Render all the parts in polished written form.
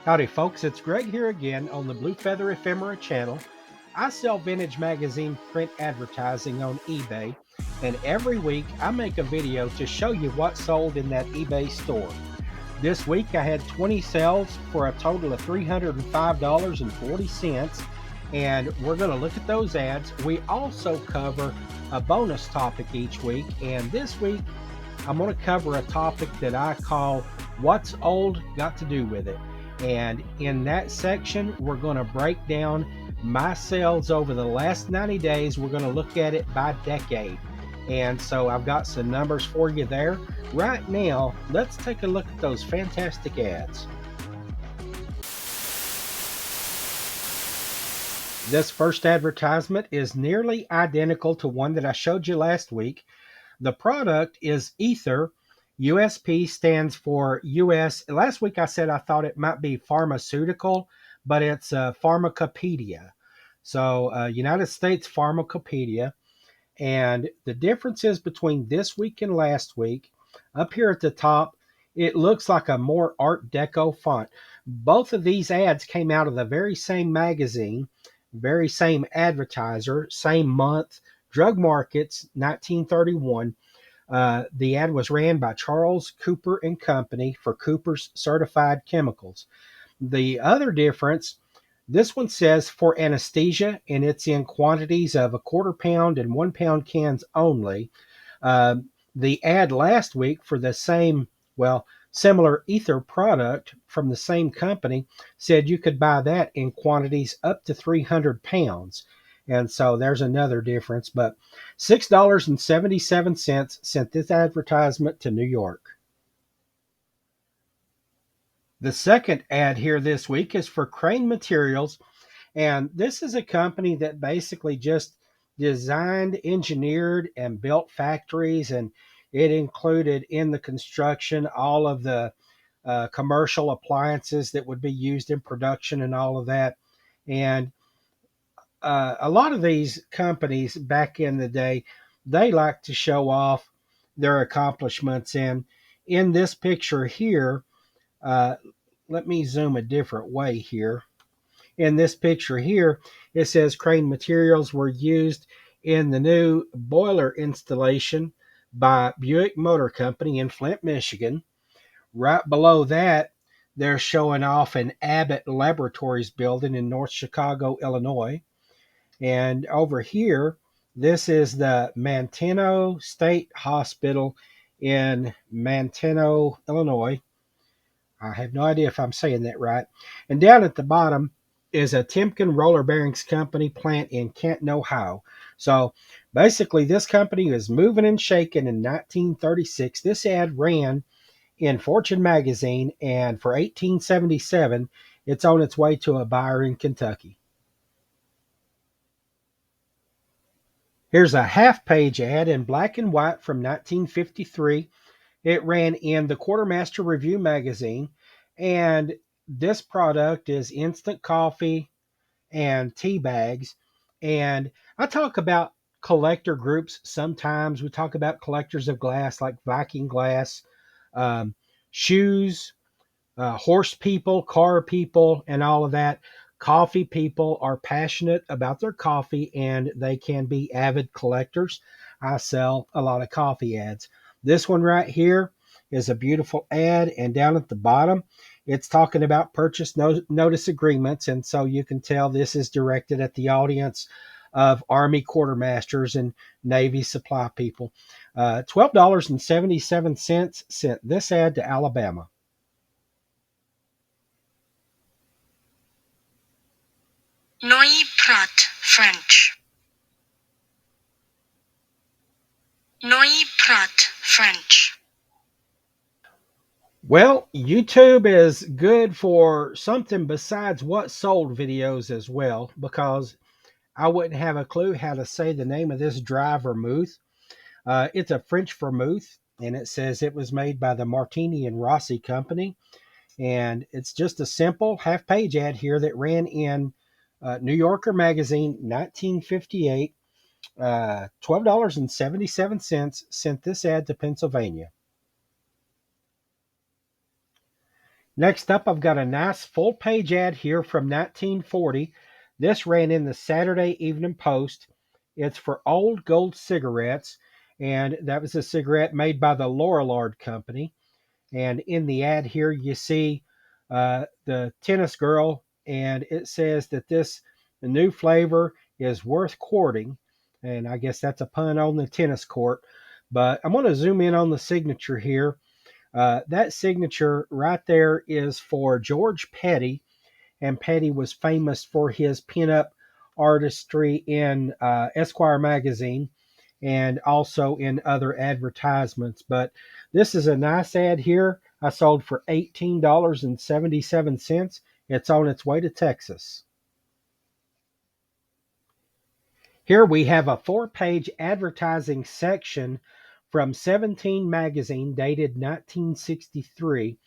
Howdy folks, it's Greg here again on the Blue Feather Ephemera channel. I sell vintage magazine print advertising on eBay, and every week I make a video to show you what's sold in that eBay store. This week I had 20 sales for a total of $305.40, and we're going to look at those ads. We also cover a bonus topic each week, and this week I'm going to cover a topic that I call What's Old Got to Do with It. And in that section, we're going to break down my sales over the last 90 days. We're going to look at it by decade. And so I've got some numbers for you there. Right now, let's take a look at those fantastic ads. This first advertisement is nearly identical to one that I showed you last week. The product is Ether. USP stands for US. Last week I said I thought it might be pharmaceutical, but it's Pharmacopedia. So United States Pharmacopedia. And the differences between this week and last week, up here at the top, it looks like a more Art Deco font. Both of these ads came out of the very same magazine, very same advertiser, same month, Drug Markets, 1931. The ad was ran by Charles Cooper and Company for Cooper's Certified Chemicals. The other difference, this one says for anesthesia, and it's in quantities of a quarter pound and 1 pound cans only. The ad last week for the same, similar ether product from the same company said you could buy that in quantities up to 300 pounds. And so there's another difference, but $6.77 sent this advertisement to New York. The second ad here this week is for Crane Materials, and this is a company that basically just designed, engineered, and built factories, and it included in the construction all of the commercial appliances that would be used in production and all of that. And a lot of these companies back in the day, they like to show off their accomplishments. And in this picture here, let me zoom a different way here. In this picture here, it says Crane Materials were used in the new boiler installation by Buick Motor Company in Flint, Michigan. Right below that, they're showing off an Abbott Laboratories building in North Chicago, Illinois. And over here, this is the Manteno State Hospital in Manteno, Illinois. I have no idea if I'm saying that right. And down at the bottom is a Timken Roller Bearings Company plant in Canton, Ohio. So basically, this company was moving and shaking in 1936. This ad ran in Fortune magazine, and for $18.77, it's on its way to a buyer in Kentucky. Here's a half-page ad in black and white from 1953. It ran in the Quartermaster Review magazine, and this product is instant coffee and tea bags. And I talk about collector groups sometimes. We talk about collectors of glass like Viking glass, shoes, horse people, car people, and all of that. Coffee people are passionate about their coffee, and they can be avid collectors. I sell a lot of coffee ads. This one right here is a beautiful ad, and down at the bottom, it's talking about purchase notice agreements, and so you can tell this is directed at the audience of Army quartermasters and Navy supply people. $12.77 sent this ad to Alabama. Neuilly-Prat, French. Neuilly-Prat, French. Well, YouTube is good for something besides what sold videos as well, because I wouldn't have a clue how to say the name of this dry vermouth. It's a French vermouth, and it says it was made by the Martini Rossy company. And it's just a simple half-page ad here that ran in New Yorker magazine, 1958. $12.77 sent this ad to Pennsylvania. Next up, I've got a nice full-page ad here from 1940. This ran in the Saturday Evening Post. It's for Old Gold cigarettes, and that was a cigarette made by the Laurel Ard company. And in the ad here, you see the tennis girl, and it says that this new flavor is worth courting. And I guess that's a pun on the tennis court. But I'm going to zoom in on the signature here. That signature right there is for George Petty, and Petty was famous for his pinup artistry in Esquire magazine and also in other advertisements. But this is a nice ad here. I sold for $18.77. It's on its way to Texas. Here we have a 4-page advertising section from 17 magazine dated 1963.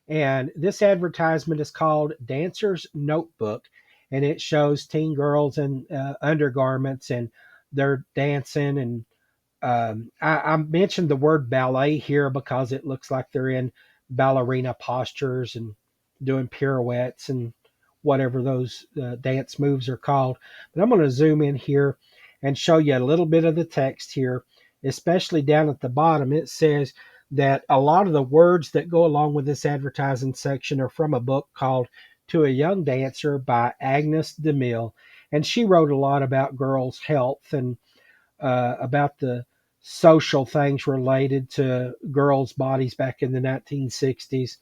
And this advertisement is called Dancer's Notebook, and it shows teen girls in undergarments and they're dancing. And I mentioned the word ballet here because it looks like they're in ballerina postures and doing pirouettes and whatever those dance moves are called. But I'm going to zoom in here and show you a little bit of the text here, especially down at the bottom. It says that a lot of the words that go along with this advertising section are from a book called To a Young Dancer by Agnes DeMille. And she wrote a lot about girls' health and about the social things related to girls' bodies back in the 1960s.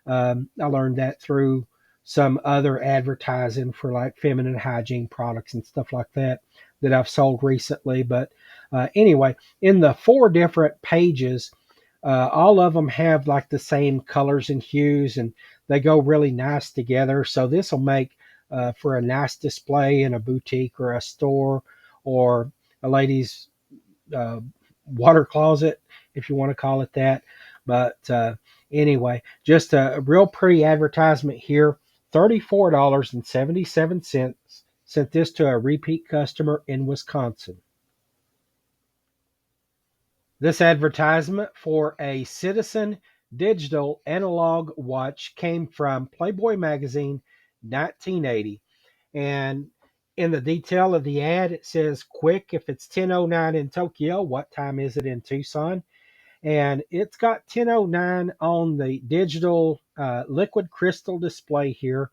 I learned that through some other advertising for like feminine hygiene products and stuff like that that I've sold recently. But anyway, in the 4 different pages, all of them have like the same colors and hues, and they go really nice together. So this will make for a nice display in a boutique or a store or a lady's uh, water closet, if you want to call it that. But anyway, just a real pretty advertisement here. $34.77. Sent this to a repeat customer in Wisconsin. This advertisement for a Citizen digital analog watch came from Playboy magazine 1980. And in the detail of the ad, it says, quick, if it's 10:09 in Tokyo, what time is it in Tucson? And it's got 10:09 on the digital liquid crystal display here.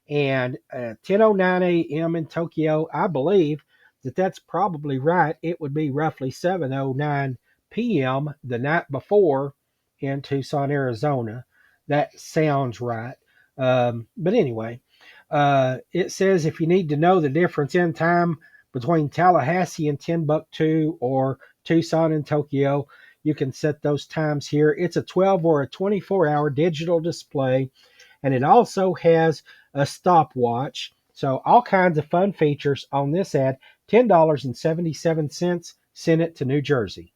And 10:09 a.m. in Tokyo, I believe that that's probably right. It would be roughly 7:09 p.m. the night before in Tucson, Arizona. That sounds right. But anyway, it says if you need to know the difference in time between Tallahassee and Timbuktu or Tucson and Tokyo, you can set those times here. It's a 12 or a 24-hour digital display, and it also has a stopwatch. So all kinds of fun features on this ad. $10.77. Send it to New Jersey.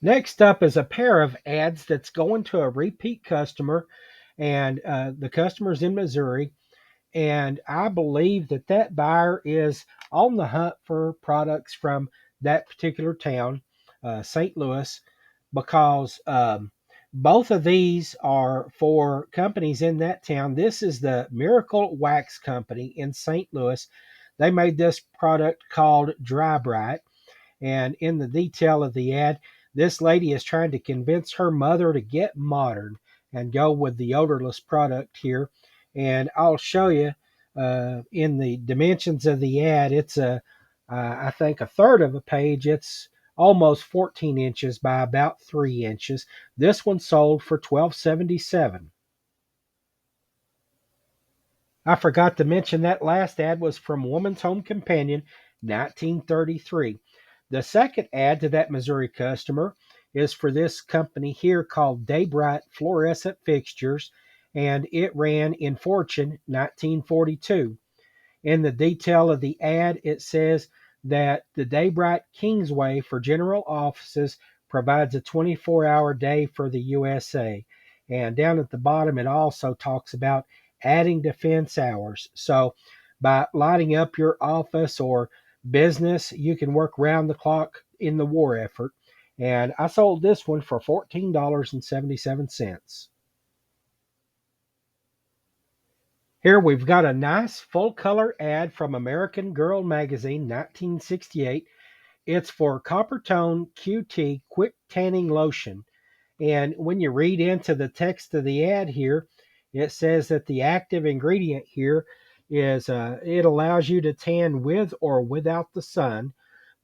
Next up is a pair of ads that's going to a repeat customer, and the customer's in Missouri. And I believe that that buyer is on the hunt for products from that particular town, St. Louis, because both of these are for companies in that town. This is the Miracle Wax Company in St. Louis. They made this product called Daybrite. And in the detail of the ad, this lady is trying to convince her mother to get modern and go with the odorless product here. And I'll show you in the dimensions of the ad. It's I think a third of a page. It's almost 14 inches by about 3 inches. This one sold for $12.77. I forgot to mention that last ad was from Woman's Home Companion, 1933. The second ad to that Missouri customer is for this company here called Daybrite Fluorescent Fixtures, and it ran in Fortune, 1942. In the detail of the ad, it says that the Daybrite Kingsway for general offices provides a 24-hour day for the USA. And down at the bottom, it also talks about adding defense hours. So by lighting up your office or business, you can work round the clock in the war effort. And I sold this one for $14.77. Here we've got a nice full color ad from American Girl magazine, 1968. It's for Coppertone QT Quick Tanning Lotion. And when you read into the text of the ad here, it says that the active ingredient here is it allows you to tan with or without the sun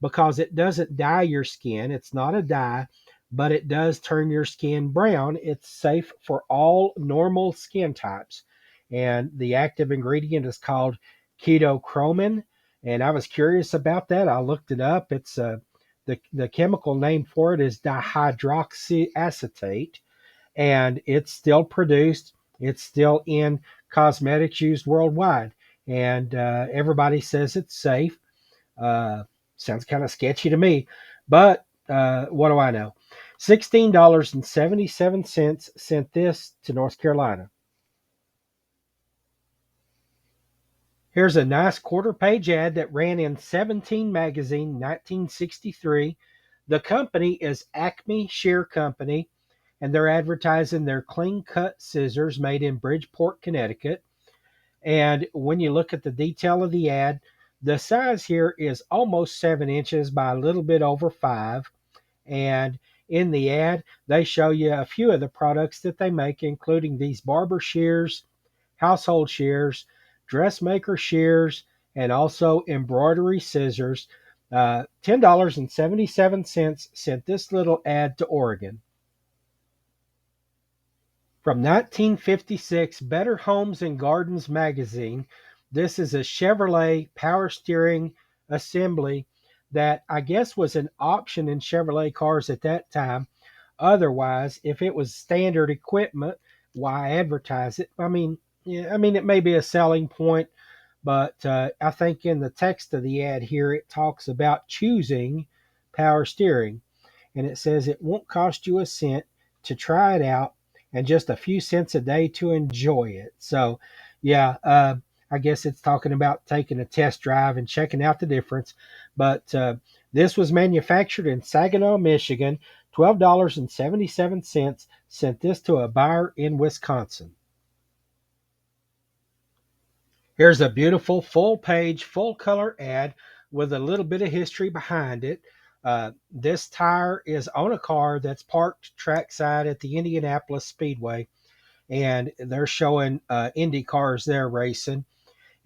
because it doesn't dye your skin. It's not a dye, but it does turn your skin brown. It's safe for all normal skin types. And the active ingredient is called ketochromin. And I was curious about that. I looked it up. It's the chemical name for it is dihydroxyacetate, and it's still produced. It's still in cosmetics used worldwide, and everybody says it's safe. Uh, Sounds kind of sketchy to me, but what do I know? $16.77 sent this to North Carolina. Here's a nice quarter page ad that ran in 17 magazine, 1963. The company is Acme Shear Company, and they're advertising their clean cut scissors made in Bridgeport, Connecticut. And when you look at the detail of the ad, the size here is almost 7 inches by a little bit over 5. And in the ad, they show you a few of the products that they make, including these barber shears, household shears, dressmaker shears, and also embroidery scissors. $10.77 sent this little ad to Oregon. From 1956, Better Homes and Gardens magazine. This is a Chevrolet power steering assembly that I guess was an option in Chevrolet cars at that time. Otherwise, if it was standard equipment, why advertise it? I mean, yeah, it may be a selling point, but I think in the text of the ad here, it talks about choosing power steering. And it says it won't cost you a cent to try it out and just a few cents a day to enjoy it. So, yeah, I guess it's talking about taking a test drive and checking out the difference. But this was manufactured in Saginaw, Michigan. $12.77 sent this to a buyer in Wisconsin. Here's a beautiful full page, full color ad with a little bit of history behind it. This tire is on a car that's parked trackside at the Indianapolis Speedway, and they're showing Indy cars there racing.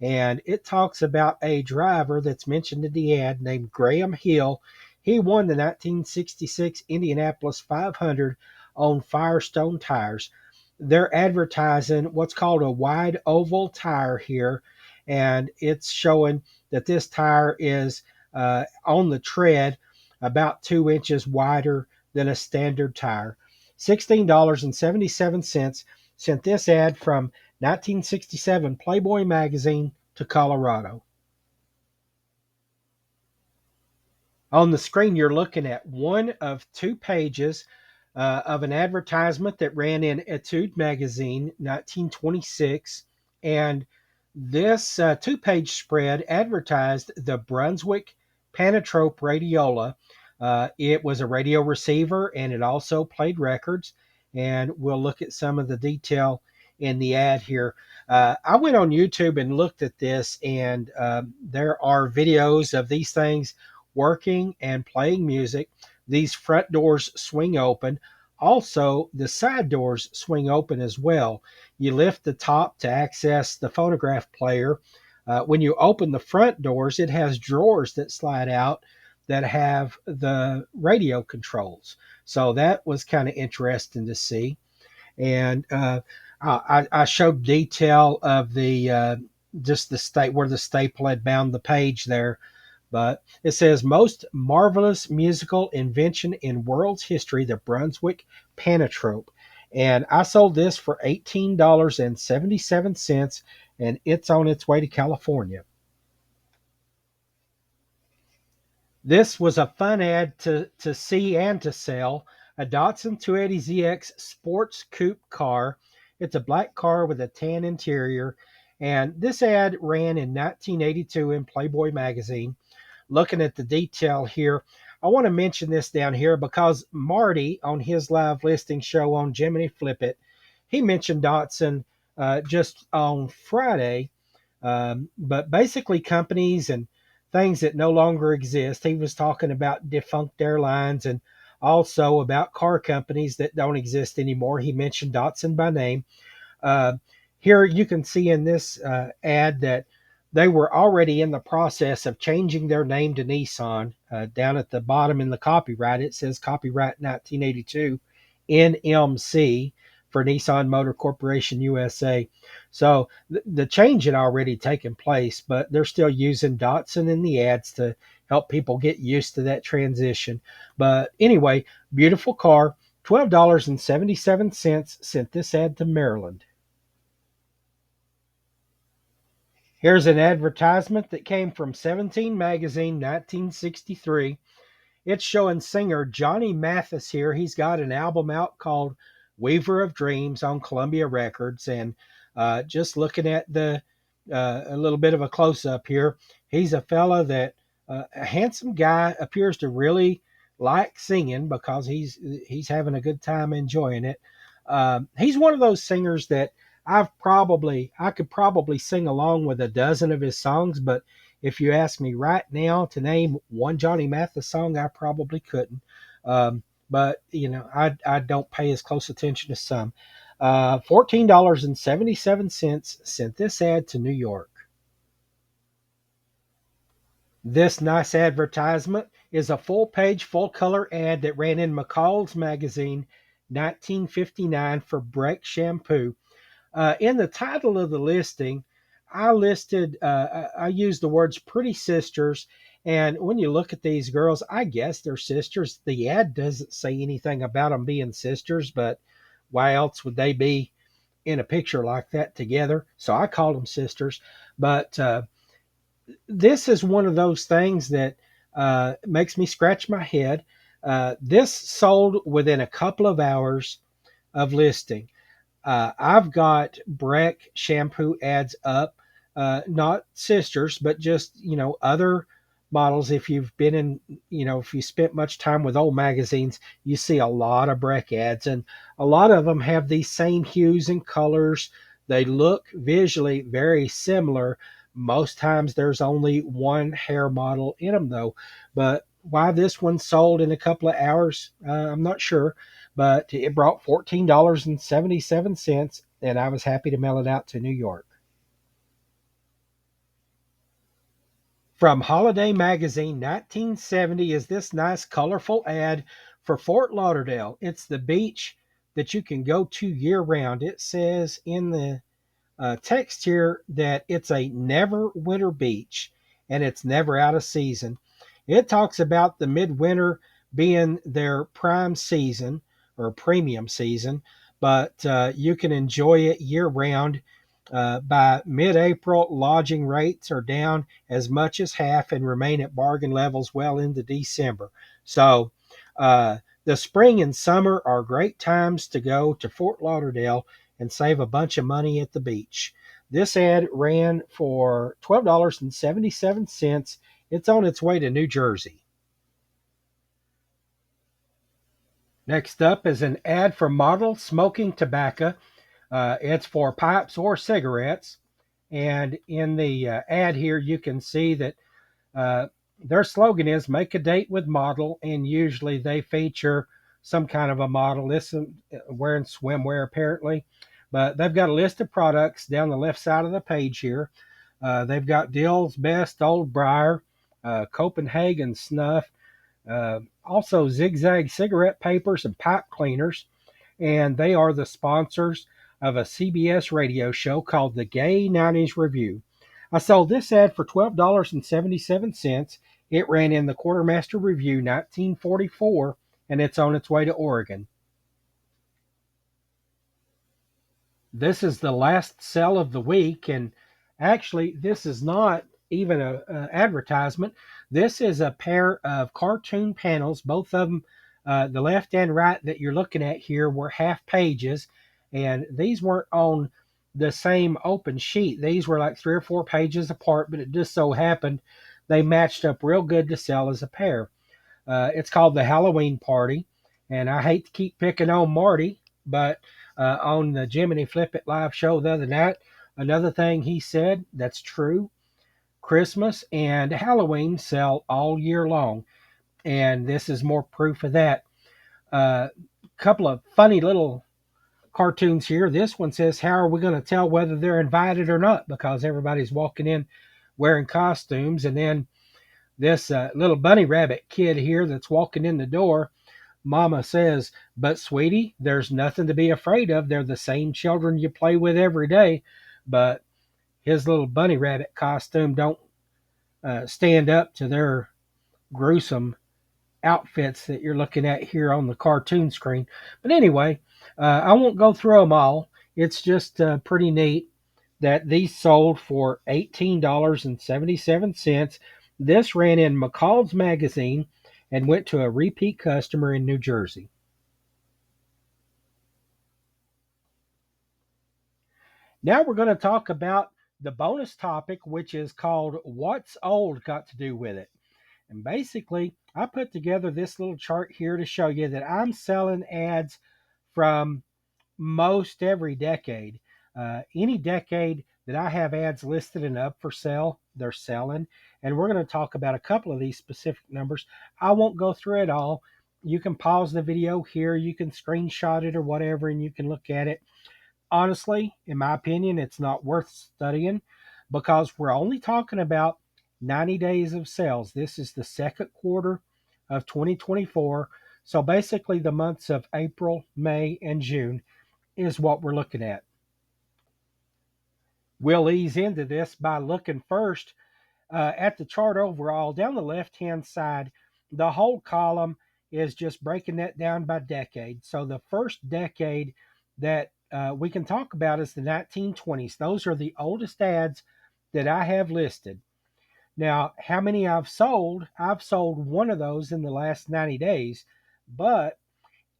And it talks about a driver that's mentioned in the ad named Graham Hill. He won the 1966 Indianapolis 500 on Firestone Tires. They're advertising what's called a wide oval tire here, and it's showing that this tire is on the tread about 2 inches wider than a standard tire. $16.77 sent this ad from 1967 Playboy magazine to Colorado. On the screen, you're looking at one of 2 pages of an advertisement that ran in Etude magazine, 1926. And this 2 page spread advertised the Brunswick Panatrope radiola. It was a radio receiver and it also played records. And we'll look at some of the detail in the ad here. I went on YouTube and looked at this, and there are videos of these things working and playing music. These front doors swing open. Also, the side doors swing open as well. You lift the top to access the phonograph player. When you open the front doors, it has drawers that slide out that have the radio controls. So that was kind of interesting to see. And I showed detail of the just the state where the staple had bound the page there. But it says most marvelous musical invention in world's history, the Brunswick Panatrope. And I sold this for $18.77, and it's on its way to California. This was a fun ad to see and to sell. A Datsun 280ZX sports coupe car. It's a black car with a tan interior. And this ad ran in 1982 in Playboy magazine. Looking at the detail here, I want to mention this down here because Marty on his live listing show on Jiminy Flip It, he mentioned Datsun just on Friday. But basically, companies and things that no longer exist. He was talking about defunct airlines and also about car companies that don't exist anymore. He mentioned Datsun by name. Uh, Here you can see in this ad that they were already in the process of changing their name to Nissan. Down at the bottom in the copyright, it says copyright 1982 NMC for Nissan Motor Corporation USA. So the change had already taken place, but they're still using Datsun in the ads to help people get used to that transition. But anyway, beautiful car. $12.77 sent this ad to Maryland. Here's an advertisement that came from 17 Magazine, 1963. It's showing singer Johnny Mathis here. He's got an album out called Weaver of Dreams on Columbia Records. And just looking at the a little bit of a close up here, he's a fella that a handsome guy, appears to really like singing because he's having a good time enjoying it. He's one of those singers that I could probably sing along with a dozen of his songs, but if you ask me right now to name one Johnny Mathis song, I probably couldn't. But I don't pay as close attention to some. $14.77 sent this ad to New York. This nice advertisement is a full page, full color ad that ran in McCall's magazine, 1959, for Bre Shampoo. In the title of the listing, I used the words pretty sisters. And when you look at these girls, I guess they're sisters. The ad doesn't say anything about them being sisters, but why else would they be in a picture like that together? So I called them sisters. But this is one of those things that makes me scratch my head. This sold within a couple of hours of listing. I've got Breck shampoo ads up, not sisters, but just, other models. If you've been in, if you spent much time with old magazines, you see a lot of Breck ads, and a lot of them have these same hues and colors. They look visually very similar. Most times there's only one hair model in them, though. But why this one sold in a couple of hours, I'm not sure, but it brought $14.77, and I was happy to mail it out to New York. From Holiday Magazine, 1970, is this nice, colorful ad for Fort Lauderdale. It's the beach that you can go to year round. It says in the text here that it's a never winter beach and it's never out of season. It talks about the midwinter being their prime season or premium season, but you can enjoy it year round. By mid April, lodging rates are down as much as half and remain at bargain levels well into December. So, the spring and summer are great times to go to Fort Lauderdale and save a bunch of money at the beach. This ad ran for $12.77. It's on its way to New Jersey. Next up is an ad for Model Smoking Tobacco. It's for pipes or cigarettes. And in the ad here, you can see that their slogan is "Make a date with Model," and usually they feature some kind of a model. This is wearing swimwear apparently, but they've got a list of products down the left side of the page here. They've got Dill's Best Old Briar, Copenhagen Snuff, also Zigzag cigarette papers and pipe cleaners, and they are the sponsors of a CBS radio show called the Gay 90s Review. I sold this ad for $12.77. It ran in the Quartermaster Review 1944, and it's on its way to Oregon. This is the last sell of the week, and actually, this is not even an advertisement. This is a pair of cartoon panels, both of them, the left and right that you're looking at here, were half pages, and these weren't on the same open sheet. These were like 3 or 4 pages apart, but it just so happened they matched up real good to sell as a pair. It's called the Halloween Party, and I hate to keep picking on Marty, but on the Jiminy Flip It live show the other night, another thing he said that's true: Christmas and Halloween sell all year long, and this is more proof of that. A couple of funny little cartoons here. This one says, "How are we going to tell whether they're invited or not?" Because everybody's walking in wearing costumes, and then this little bunny rabbit kid here that's walking in the door, Mama says, "But sweetie, there's nothing to be afraid of. They're the same children you play with every day." But his little bunny rabbit costume don't stand up to their gruesome outfits that you're looking at here on the cartoon screen. But anyway, I won't go through them all. It's just pretty neat that these sold for $18.77. This ran in McCall's magazine and went to a repeat customer in New Jersey. Now we're going to talk about the bonus topic, which is called "What's Old Got to Do with It?" And basically, I put together this little chart here to show you that I'm selling ads from most every decade. Any decade that I have ads listed and up for sale, they're selling. And we're going to talk about a couple of these specific numbers. I won't go through it all. You can pause the video here, you can screenshot it or whatever, and you can look at it. Honestly, in my opinion, it's not worth studying because we're only talking about 90 days of sales. This is the second quarter of 2024. So basically, the months of April, May, and June is what we're looking at. We'll ease into this by looking first at the chart overall. Down the left hand side, the whole column is just breaking that down by decade. So the first decade that we can talk about is the 1920s. Those are the oldest ads that I have listed. Now, how many I've sold? I've sold one of those in the last 90 days, but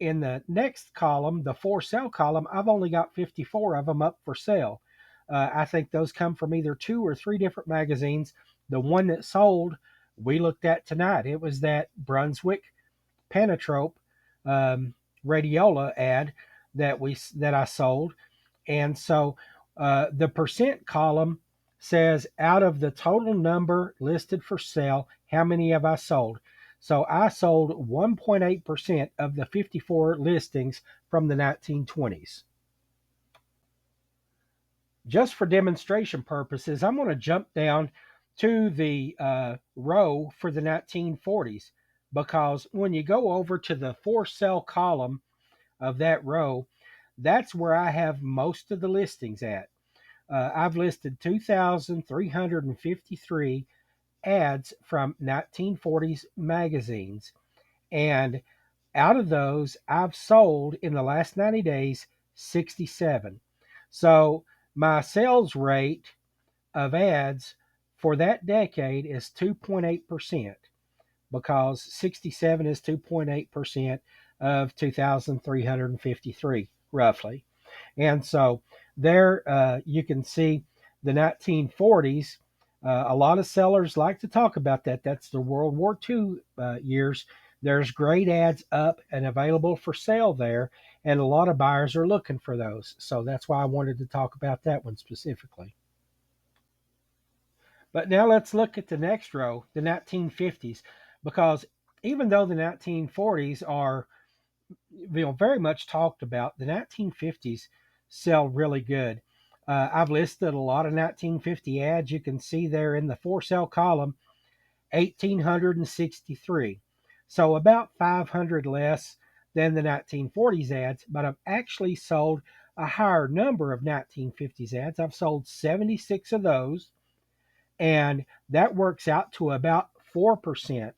in the next column, the for sale column, I've only got 54 of them up for sale. I think those come from either two or three different magazines. The one that sold, we looked at tonight. It was that Brunswick Panatrope radiola ad that I sold, and so the percent column says out of the total number listed for sale, how many have I sold? So I sold 1.8% of the 54 listings from the 1920s. Just for demonstration purposes, I'm going to jump down to the row for the 1940s because when you go over to the for sale column of that row, that's where I have most of the listings at. I've listed 2,353 ads from 1940s magazines. And out of those, I've sold in the last 90 days 67. So my sales rate of ads for that decade is 2.8% because 67 is 2.8% of 2,353, roughly. And so there you can see the 1940s. A lot of sellers like to talk about that. That's the World War II years. There's great ads up and available for sale there, and a lot of buyers are looking for those. So that's why I wanted to talk about that one specifically. But now let's look at the next row, the 1950s, because even though the 1940s are very much talked about, the 1950s sell really good. I've listed a lot of 1950 ads. You can see there in the for sale column, 1,863. So about 500 less than the 1940s ads, but I've actually sold a higher number of 1950s ads. I've sold 76 of those, and that works out to about 4%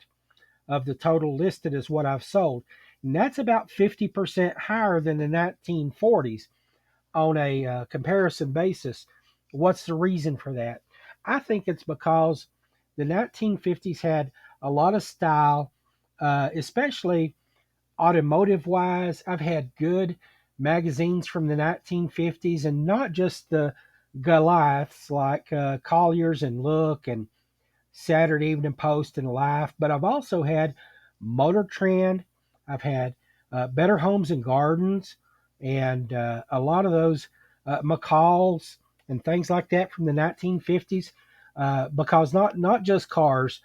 of the total listed is what I've sold. And that's about 50% higher than the 1940s on a comparison basis. What's the reason for that? I think it's because the 1950s had a lot of style, especially automotive wise. I've had good magazines from the 1950s and not just the Goliaths like Collier's and Look and Saturday Evening Post and Life, but I've also had Motor Trend. I've had Better Homes and Gardens, and a lot of those McCalls and things like that from the 1950s. Because not just cars,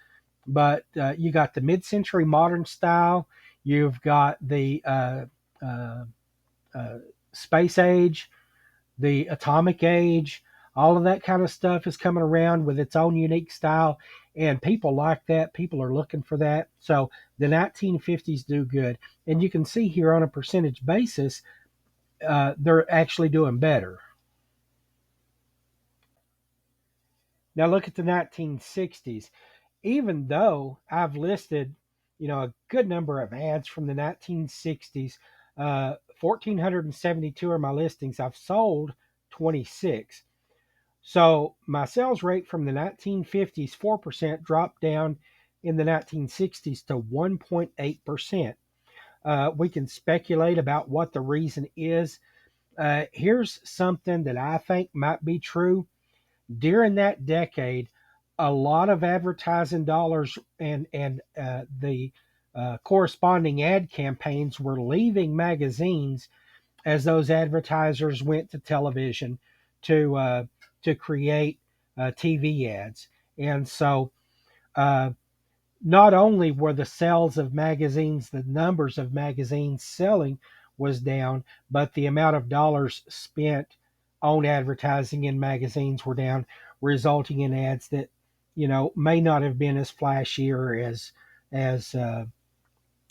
but you got the mid-century modern style. You've got the uh, uh, space age, the atomic age, all of that kind of stuff is coming around with its own unique style. And people like that. People are looking for that. So the 1950s do good. And you can see here on a percentage basis, they're actually doing better. Now look at the 1960s. Even though I've listed, a good number of ads from the 1960s, 1,472 are my listings. I've sold 26. So my sales rate from the 1950s, 4%, dropped down in the 1960s to 1.8%. We can speculate about what the reason is. Here's something that I think might be true. During that decade, a lot of advertising dollars and the corresponding ad campaigns were leaving magazines as those advertisers went to television to uh, to create TV ads. And so, uh, not only were the sales of magazines, the numbers of magazines selling was down, but the amount of dollars spent on advertising in magazines were down, resulting in ads that may not have been as flashy or as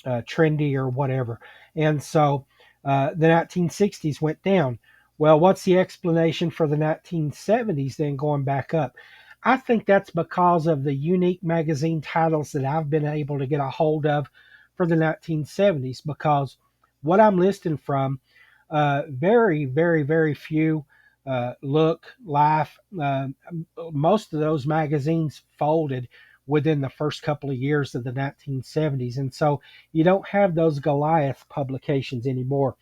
trendy or whatever. And so the 1960s went down. Well, what's the explanation for the 1970s then going back up? I think that's because of the unique magazine titles that I've been able to get a hold of for the 1970s. Because what I'm listing from, very, very, very few Look, Life, most of those magazines folded within the first couple of years of the 1970s. And so you don't have those Goliath publications anymore.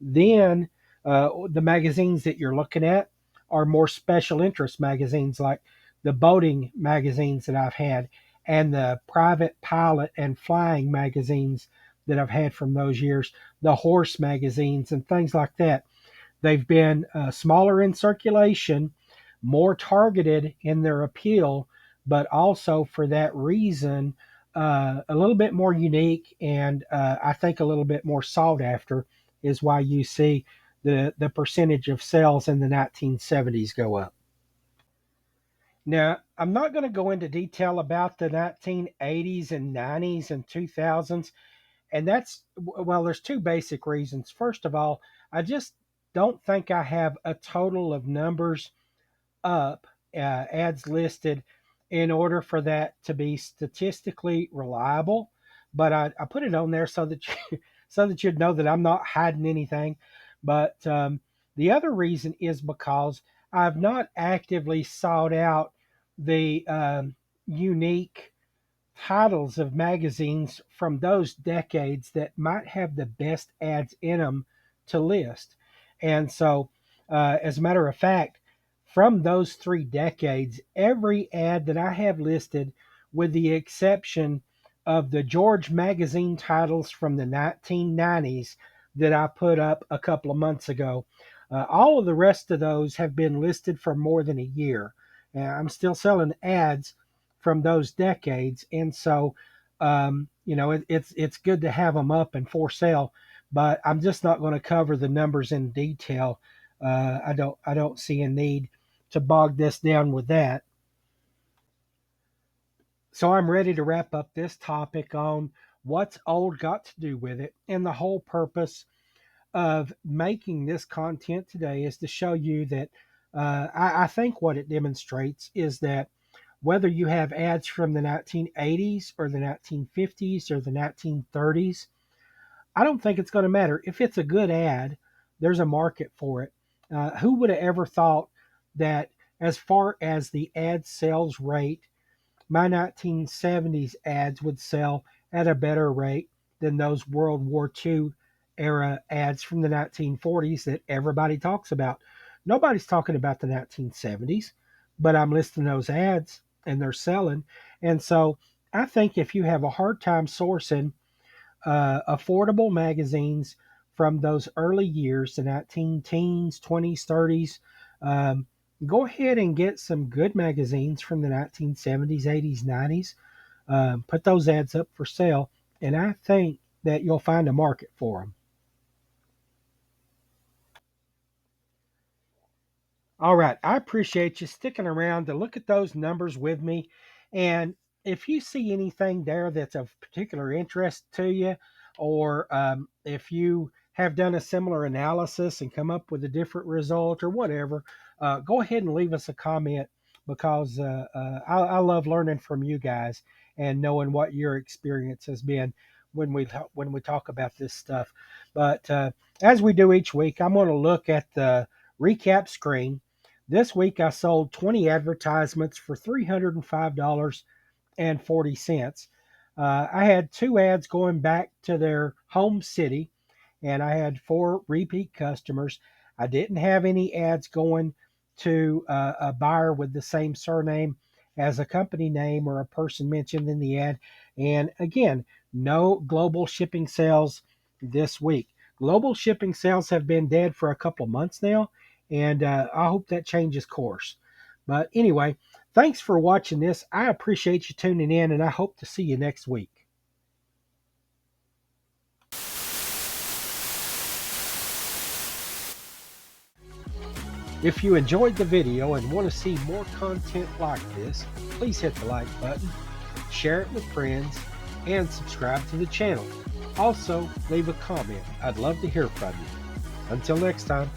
Then the magazines that you're looking at are more special interest magazines like the boating magazines that I've had and the private pilot and flying magazines that I've had from those years, the horse magazines and things like that. They've been smaller in circulation, more targeted in their appeal, but also for that reason, a little bit more unique and I think a little bit more sought after is why you see the percentage of sales in the 1970s go up. Now, I'm not going to go into detail about the 1980s and 90s and 2000s. And well, there's two basic reasons. First of all, I just don't think I have a total of numbers up, ads listed, in order for that to be statistically reliable. But I put it on there so that so that you'd know that I'm not hiding anything. But the other reason is because I've not actively sought out the unique titles of magazines from those decades that might have the best ads in them to list. And so, as a matter of fact, from those 3 decades, every ad that I have listed, with the exception of the George magazine titles from the 1990s that I put up a couple of months ago, all of the rest of those have been listed for more than a year. I'm still selling ads from those decades, and so it's good to have them up and for sale. But I'm just not going to cover the numbers in detail. I don't see a need to bog this down with that. So I'm ready to wrap up this topic on what's old got to do with it. And the whole purpose of making this content today is to show you that I think what it demonstrates is that whether you have ads from the 1980s or the 1950s or the 1930s, I don't think it's going to matter. If it's a good ad, there's a market for it. Who would have ever thought that, as far as the ad sales rate, my 1970s ads would sell at a better rate than those World War II era ads from the 1940s that everybody talks about? Nobody's talking about the 1970s, but I'm listing those ads and they're selling. And so I think if you have a hard time sourcing affordable magazines from those early years, the 19 teens, 20s, 30s. Um, Go ahead and get some good magazines from the 1970s, 80s, 90s. Put those ads up for sale, and I think that you'll find a market for them. All right. I appreciate you sticking around to look at those numbers with me. And if you see anything there that's of particular interest to you, or if you have done a similar analysis and come up with a different result or whatever, go ahead and leave us a comment because I love learning from you guys and knowing what your experience has been when we talk about this stuff. But as we do each week, I'm going to look at the recap screen. This week I sold 20 advertisements for $305.40. I had two ads going back to their home city, and I had four repeat customers. I didn't have any ads going to a buyer with the same surname as a company name or a person mentioned in the ad. And again, no global shipping sales this week. Global shipping sales have been dead for a couple months now, and I hope that changes course. But anyway, thanks for watching this. I appreciate you tuning in, and I hope to see you next week. If you enjoyed the video and want to see more content like this, please hit the like button, share it with friends, and subscribe to the channel. Also, leave a comment. I'd love to hear from you. Until next time.